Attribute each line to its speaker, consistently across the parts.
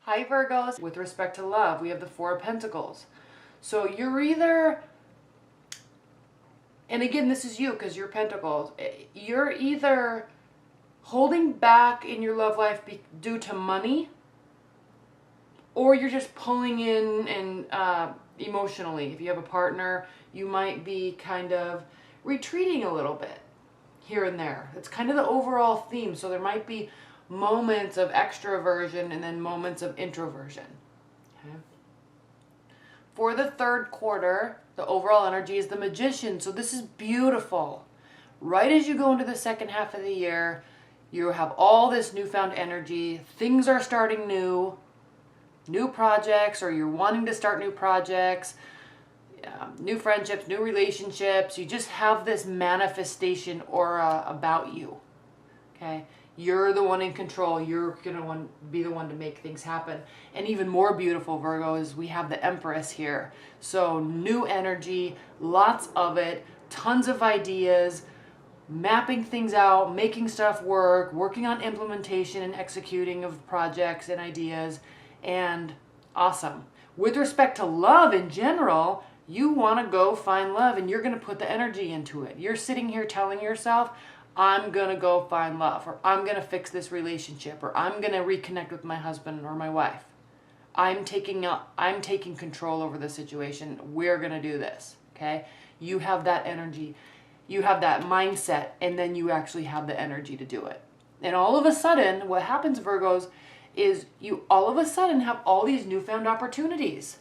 Speaker 1: Hi Virgos, with respect to love, we have the Four of Pentacles. So you're either, and again, this is you because you're Pentacles, you're either holding back in your love life due to money, or you're just pulling in and emotionally. If you have a partner, you might be kind of retreating a little bit here and there. It's kind of the overall theme. So there might be moments of extroversion and then moments of introversion. Okay. For the third quarter, the overall energy is the Magician. So this is beautiful. Right as you go into the second half of the year, you have all this newfound energy. Things are starting new projects, or you're wanting to start new projects, new friendships, new relationships. You just have this manifestation aura about you. Okay. You're the one in control. You're going to be the one to make things happen. And even more beautiful, Virgo, is we have the Empress here. So new energy, lots of it, tons of ideas, mapping things out, making stuff work, working on implementation and executing of projects and ideas, and awesome. With respect to love in general, you want to go find love and you're going to put the energy into it. You're sitting here telling yourself, I'm going to go find love, or I'm going to fix this relationship, or I'm going to reconnect with my husband or my wife. I'm taking control over the situation. We're going to do this. Okay? You have that energy. You have that mindset, and then you actually have the energy to do it. And all of a sudden, what happens, Virgos, is you all of a sudden have all these newfound opportunities.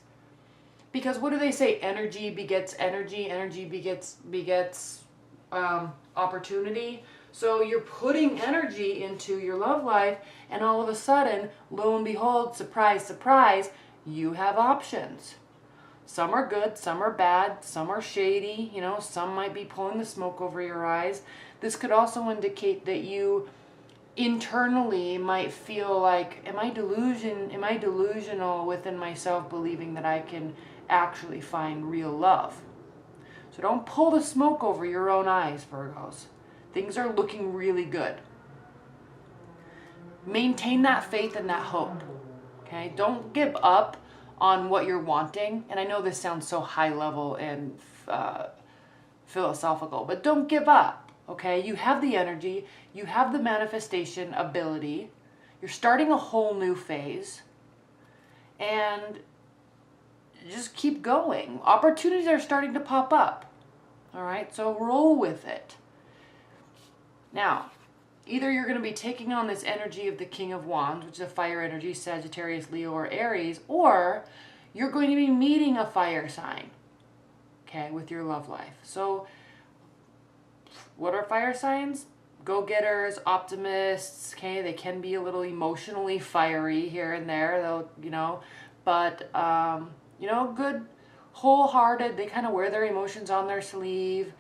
Speaker 1: Because what do they say? Energy begets energy. Energy begets opportunity. So you're putting energy into your love life, and all of a sudden, lo and behold, surprise, surprise, you have options. Some are good, some are bad, some are shady, some might be pulling the smoke over your eyes. This could also indicate that you internally might feel like, am I delusional within myself, believing that I can actually find real love? So don't pull the smoke over your own eyes, Virgos. Things are looking really good. Maintain that faith and that hope. Okay? Don't give up on what you're wanting. And I know this sounds so high level and philosophical, but don't give up. Okay? You have the energy. You have the manifestation ability. You're starting a whole new phase. And just keep going. Opportunities are starting to pop up. All right, so roll with it. Now, either you're going to be taking on this energy of the King of Wands, which is a fire energy, Sagittarius, Leo, or Aries, or you're going to be meeting a fire sign, okay, with your love life. So, what are fire signs? Go-getters, optimists, okay, they can be a little emotionally fiery here and there, though, but, good, wholehearted, they kind of wear their emotions on their sleeve,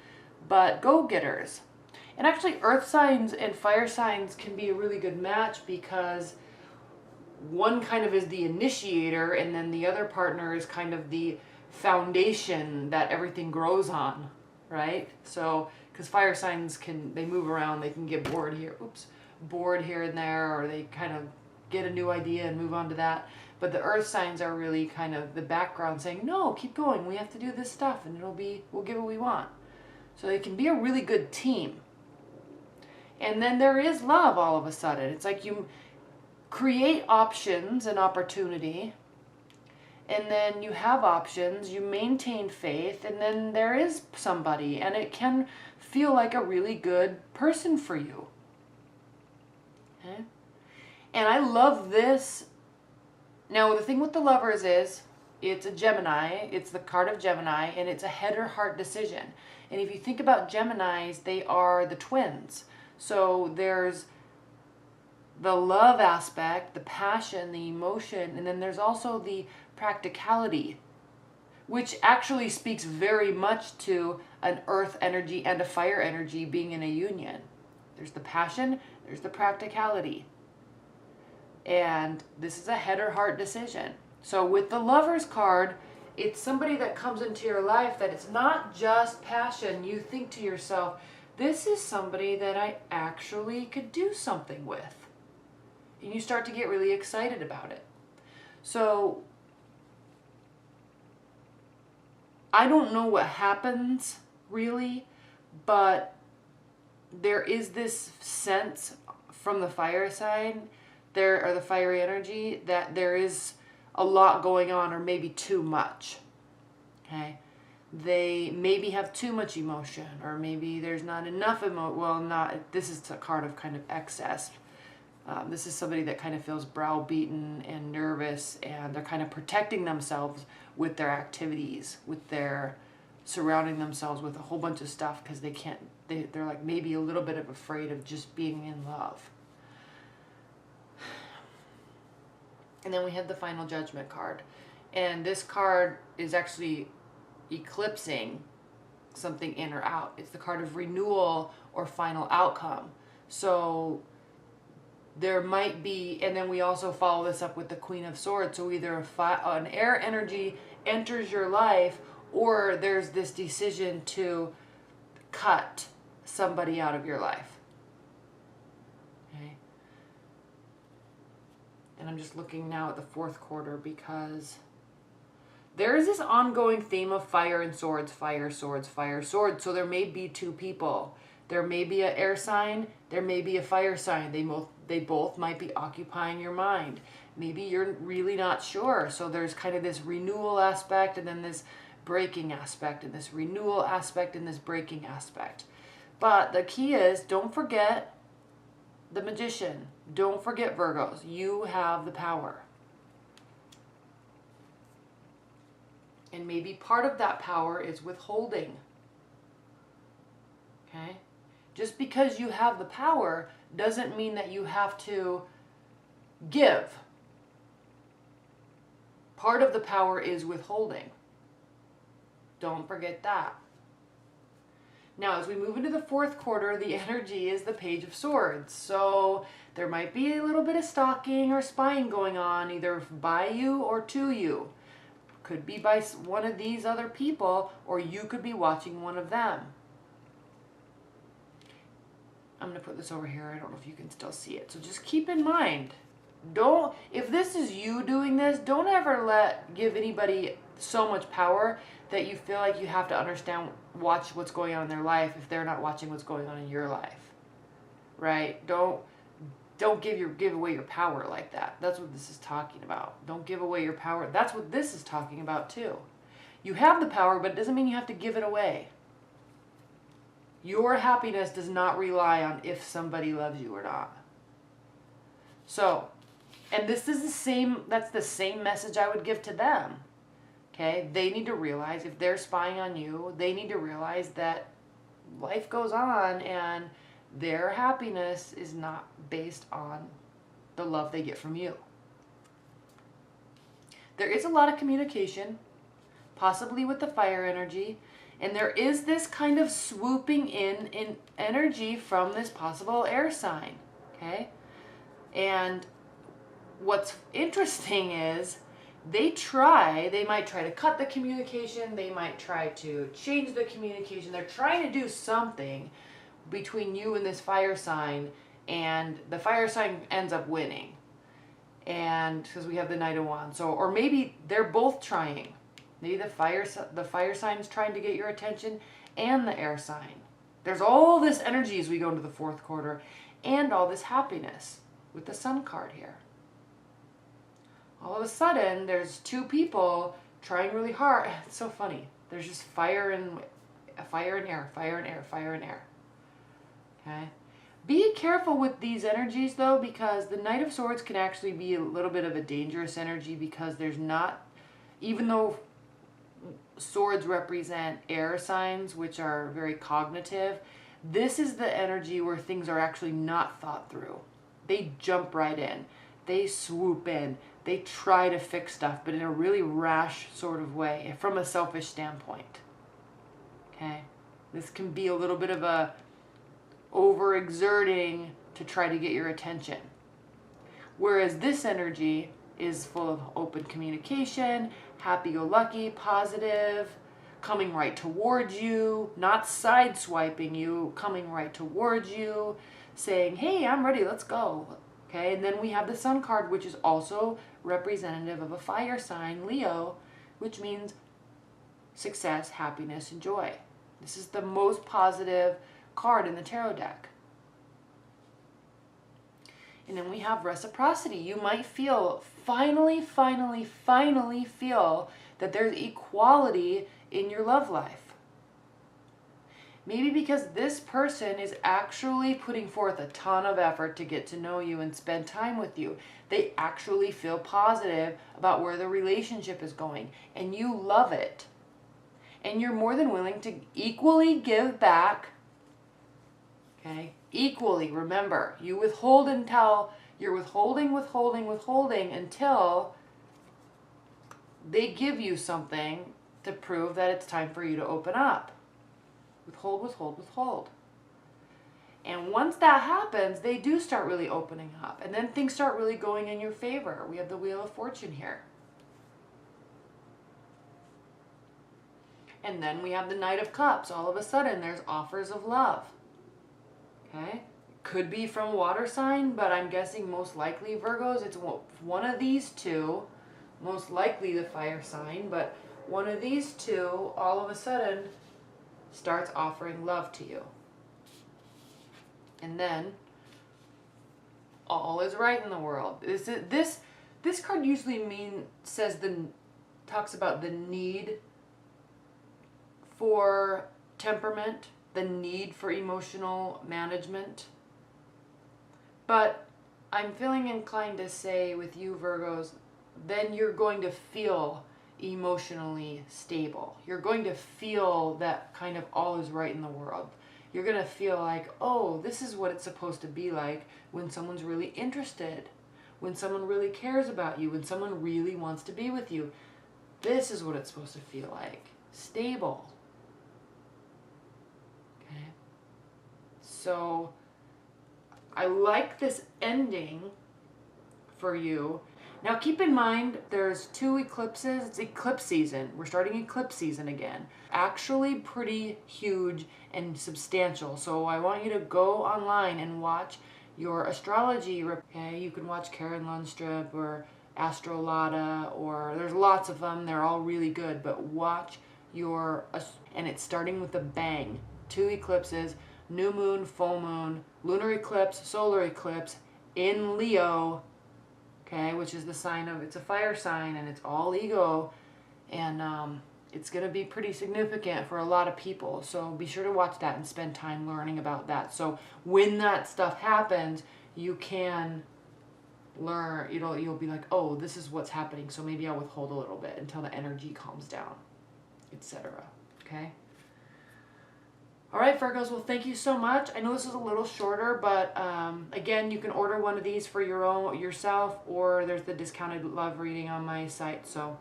Speaker 1: but go-getters. And actually, earth signs and fire signs can be a really good match, because one kind of is the initiator, and then the other partner is kind of the foundation that everything grows on, right? So, because fire signs they move around, they can get bored here and there, or they kind of get a new idea and move on to that. But the earth signs are really kind of the background saying, no, keep going. We have to do this stuff, and we'll get what we want. So they can be a really good team. And then there is love all of a sudden. It's like you create options and opportunity, and then you have options, you maintain faith, and then there is somebody, and it can feel like a really good person for you. Okay? And I love this. Now, the thing with the Lovers is, it's a Gemini, it's the card of Gemini, and it's a head or heart decision. And if you think about Geminis, they are the twins. So there's the love aspect, the passion, the emotion, and then there's also the practicality, which actually speaks very much to an earth energy and a fire energy being in a union. There's the passion, there's the practicality. And this is a head or heart decision. So with the Lovers card, it's somebody that comes into your life that it's not just passion. You think to yourself, this is somebody that I actually could do something with. And you start to get really excited about it. So I don't know what happens really, but there is this sense from the fire sign, there, or the fiery energy, that there is a lot going on, or maybe too much. Okay, they maybe have too much emotion, or maybe there's not enough well, not, this is a card of kind of excess. This is somebody that kind of feels browbeaten and nervous, and they're kind of protecting themselves with their activities, with their surrounding themselves with a whole bunch of stuff, because they can't, they're like maybe a little bit of afraid of just being in love. And then we have the Final Judgment card. And this card is actually eclipsing something in or out. It's the card of renewal or final outcome. So there might be, and then we also follow this up with the Queen of Swords. So either an air energy enters your life, or there's this decision to cut somebody out of your life. Okay. And I'm just looking now at the fourth quarter, because there is this ongoing theme of fire and swords, fire, swords, fire, swords. So there may be two people. There may be an air sign, there may be a fire sign. They both might be occupying your mind. Maybe you're really not sure. So there's kind of this renewal aspect, and then this breaking aspect, and this renewal aspect, and this breaking aspect. But the key is, don't forget the Magician. Don't forget Virgos. You have the power. And maybe part of that power is withholding. Okay? Just because you have the power doesn't mean that you have to give. Part of the power is withholding. Don't forget that. Now, as we move into the fourth quarter, the energy is the Page of Swords. So there might be a little bit of stalking or spying going on, either by you or to you. Could be by one of these other people, or you could be watching one of them. I'm going to put this over here. I don't know if you can still see it. So just keep in mind, if this is you doing this, don't ever give anybody so much power that you feel like you have to watch what's going on in their life if they're not watching what's going on in your life. Right? Don't give away your power like that. That's what this is talking about. Don't give away your power. That's what this is talking about too. You have the power, but it doesn't mean you have to give it away. Your happiness does not rely on if somebody loves you or not. So, and this is that's the same message I would give to them. Okay? They need to realize, if they're spying on you, they need to realize that life goes on, and their happiness is not based on the love they get from you. There is a lot of communication, possibly with the fire energy, and there is this kind of swooping in energy from this possible air sign. Okay? And what's interesting is they might try to cut the communication, they might try to change the communication. They're trying to do something between you and this fire sign, and the fire sign ends up winning. And because we have the Knight of Wands. So, or maybe they're both trying. Maybe the fire sign is trying to get your attention, and the air sign. There's all this energy as we go into the fourth quarter, and all this happiness with the Sun card here. All of a sudden, there's two people trying really hard. It's so funny. There's just fire and air, fire and air, fire and air. Okay? Be careful with these energies though, because the Knight of Swords can actually be a little bit of a dangerous energy, because there's not, even though swords represent air signs, which are very cognitive, this is the energy where things are actually not thought through. They jump right in. They swoop in. They try to fix stuff, but in a really rash sort of way, from a selfish standpoint. Okay? This can be a little bit of a overexerting to try to get your attention. Whereas this energy is full of open communication, happy-go-lucky, positive, coming right towards you, not sideswiping you, coming right towards you, saying, hey, I'm ready, let's go. Okay, and then we have the Sun card, which is also representative of a fire sign, Leo, which means success, happiness, and joy. This is the most positive card in the tarot deck. And then we have reciprocity. You might feel, finally feel that there's equality in your love life. Maybe because this person is actually putting forth a ton of effort to get to know you and spend time with you. They actually feel positive about where the relationship is going, and you love it. And you're more than willing to equally give back. Okay? Equally. Remember, you withhold until you're withholding until they give you something to prove that it's time for you to open up. Withhold. And once that happens, they do start really opening up. And then things start really going in your favor. We have the Wheel of Fortune here. And then we have the Knight of Cups. All of a sudden, there's offers of love. Okay? Could be from water sign, but I'm guessing most likely Virgos. It's one of these two. Most likely the fire sign, but one of these two, all of a sudden, starts offering love to you. And then all is right in the world. This card usually talks about the need for temperament, the need for emotional management. But I'm feeling inclined to say with you Virgos, then you're going to feel emotionally stable. You're going to feel that kind of all is right in the world. You're going to feel like, oh, this is what it's supposed to be like when someone's really interested, when someone really cares about you, when someone really wants to be with you. This is what it's supposed to feel like. Stable. Okay? So I like this ending for you. Now keep in mind, there's 2 eclipses. It's eclipse season. We're starting eclipse season again. Actually pretty huge and substantial. So I want you to go online and watch your astrology. Okay? You can watch Karen Lundstrup or Astrolata, or there's lots of them. They're all really good. But watch and it's starting with a bang. 2 eclipses, new moon, full moon, lunar eclipse, solar eclipse in Leo. Okay, which is the sign of, it's a fire sign and it's all ego, and it's going to be pretty significant for a lot of people. So be sure to watch that and spend time learning about that. So when that stuff happens, you can learn, you'll be like, oh, this is what's happening. So maybe I'll withhold a little bit until the energy calms down, etc. Okay. All right, Virgos, well, thank you so much. I know this is a little shorter, but again, you can order one of these for yourself, or there's the discounted love reading on my site. So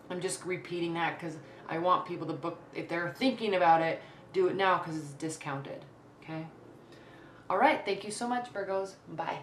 Speaker 1: I'm just repeating that because I want people to book. If they're thinking about it, do it now because it's discounted. Okay? All right, thank you so much, Virgos. Bye.